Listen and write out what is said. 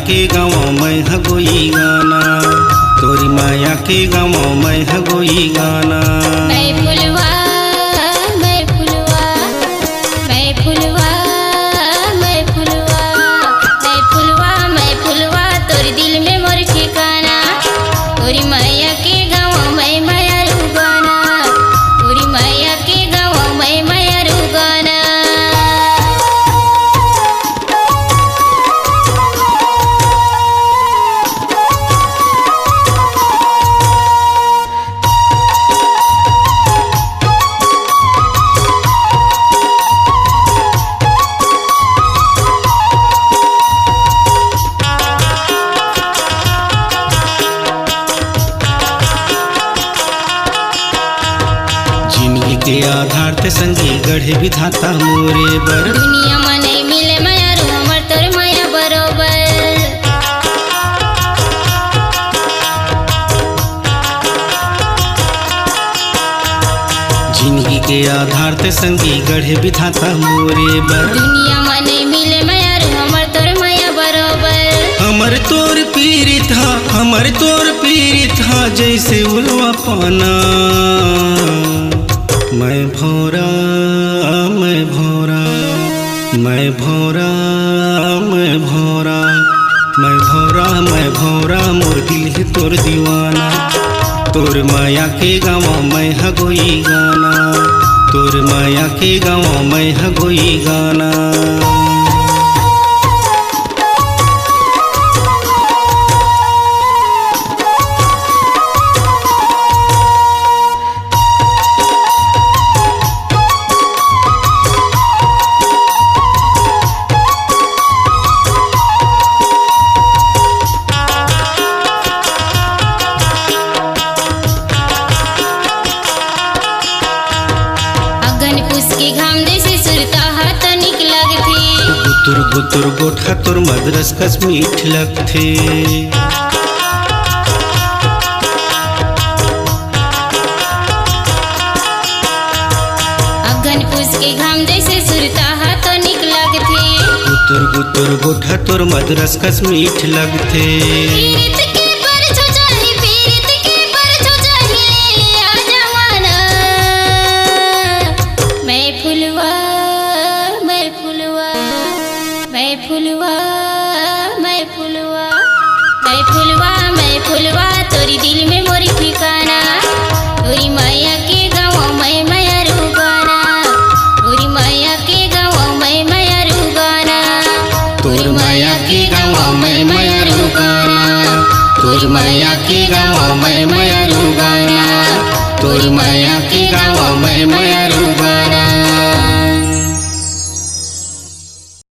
के गाँव में हगोई गाना, तोरी माया के गाँव में हगोई गाना। मैं फुलवा मैं फुलवा मैं फुलवा मैं फुलवा मैं फुलवा मैं फुलवा तोरी दिल में मोर ठिकाना, तोरी माया के गाँव में माया रुगाना, तोरी माया के गाँव में माया रुगाना। जिंदगी के आधार ते संगी गढ़े विधाता मोरे बर, दुनिया में नहीं मिले माया रू हमर तोर माया बरोबर। जिंदगी के आधार ते संगी गढ़े विधाता मोरे बर, दुनिया में नहीं मिले माया रू हमर तोर माया बरोबर। हमर तोर पीरित हा, हमर तोर पीरित हा जैसे उलवा पाना। मैं भोरा मैं भोरा मैं भोरा मैं भोरा मैं भोरा मैं भोरा मोर दिल है तोर दीवाना, तोर माया के गाँव में हगोई गाना, तोर माया के गाँव में हगोई गाना। अगन पुस के घाम जैसे सुरता हाथ निक लगथे, गुतुर गुतुर गोठा तोर मदरस कस मीठ लगथे। अगन पुस के घाम जैसे सुरता हाथ निक लगथे, गुतुर गुतुर गोठा तोर मदरस कस मीठ लगथे। पीरित के परछो चाही, पीरित के परछो चाही ले लिया जमाना। मैं फुलवा मैं फुलवा मैं फुलवा मैं फुलवा मैं फुलवा मैं फुलवा तोरी दिल में मोरी ठिकाना, तोरी माया के गाँव में माया रुगाना, तोरी माया के गाँव में माया रुगाना, तोर माया के गाँव में माया रुगाना, तोर माया के गाँव में माया रुगाना, तोर माया के गाँव में माया रुगाना।